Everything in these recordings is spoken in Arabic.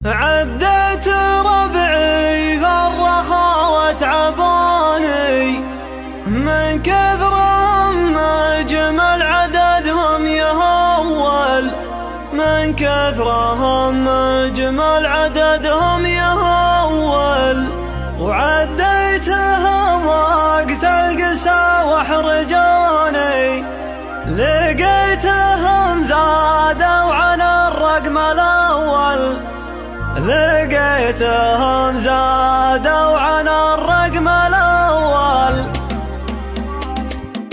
عديت ربعي فالرخاوة تعبوني من كثرهم أجمل عددهم يهول، من كثرهم أجمل عددهم يهول. وعديتهم وقت القسا وحرجوني، لقيتهم زادوا عن الرقم الأول، لقيتهم زادوا عن الرقم الأول.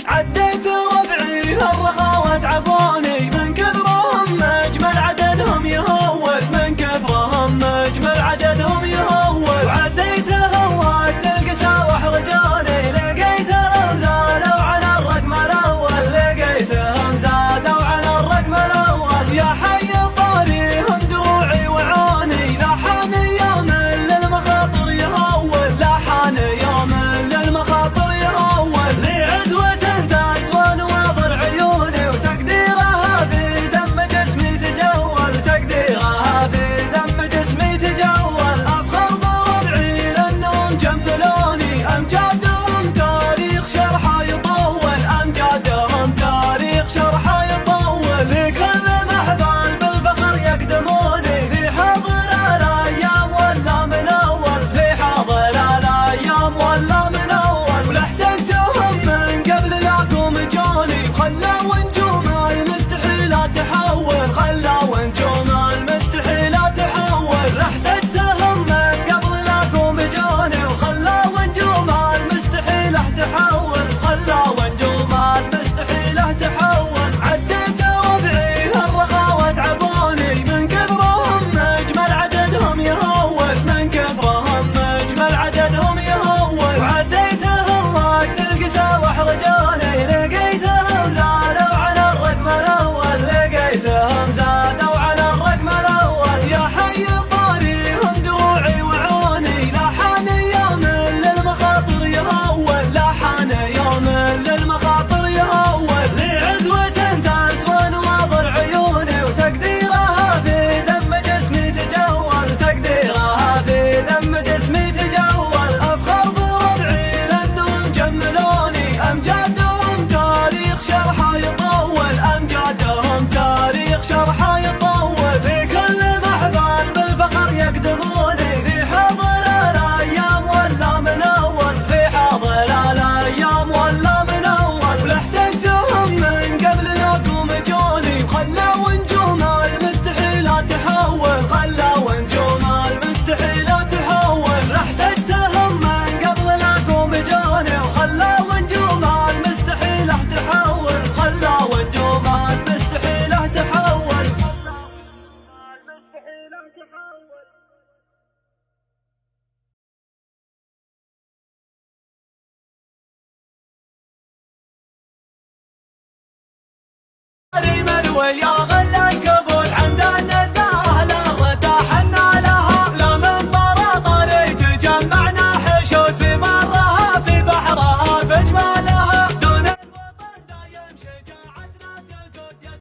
عديت ربعي الرخاوة تعبوني من كثرهم أجمل عددهم يهول، من كثرهم أجمل عددهم يهول. وعديتهم وقت القسا وحرجوني، لقيتهم زادوا عن الرقم الأول، لقيتهم زادوا عن الرقم الأول. يا حي طاريهم دروعي وعوني، لاحان يوم للمخاطر يهول، لاحان يوم للمخاطر يهول. لي عزوة تسوى نواظر عيوني، وتقديرها في دم جسمي تجول، تقديرها في دم جسمي تجول. أفخر بربعي لأنهم جملوني، أمجادهم تاريخ شرحه يطول، أمجادهم تاريخ شرحه يطول. لكل محفل بالفخر يقدموني، في حاضر الأيام ولا من أول، في حاضر الأيام ولا من أول. ولا احتجتهم من قبل لاقوم جوني، خلوا نجوم المستحيلات تحول، خلوا نجوم المستحيلات تحول. لا احتجتهم من قبل لاقوم جوني، وخلوا نجوم المستحيلة تحول، خلوا نجوم المستحيلة تحول. عديت ربعي الرخاوة تعبوني من كثرهم أجمل عددهم يهول، من كثرهم أجمل عددهم يهول. وعديتهم وقت القسا وحرجوني، لقيتهم زادوا عن الرقم الأول، لقيتهم زادوا عن الرقم الأول. يا حي طاريهم دروعي وعوني، لاحان يوم للمخاطر يهول، لاحان يوم للمخاطر يهول. لي عزوة تسوى نواظر عيوني، وتقديرها في دم جسمي تجول، تقديرها في دم جسمي تجول. أفخر بربعي لأنهم جملوني، أمجادهم تاريخ شرحه يطول، أمجادهم تاريخ شرحه يطول. في كل محفل بالفخر يقدموني، في حاضر الأيام ولا من أول، في حاضر الأيام ولا من أول. ولا احتجتهم من قبل لاقوم جوني، خلوا نجوم المستحيلات تحول، خلوا نجوم المستحيلات تحول. لا احتجتهم من قبل لاقوم جوني، وخلوا نجوم المستحيلة تحول، خلوا نجوم المستحيلة تحول، المستحيلة تحول. من ويا غلا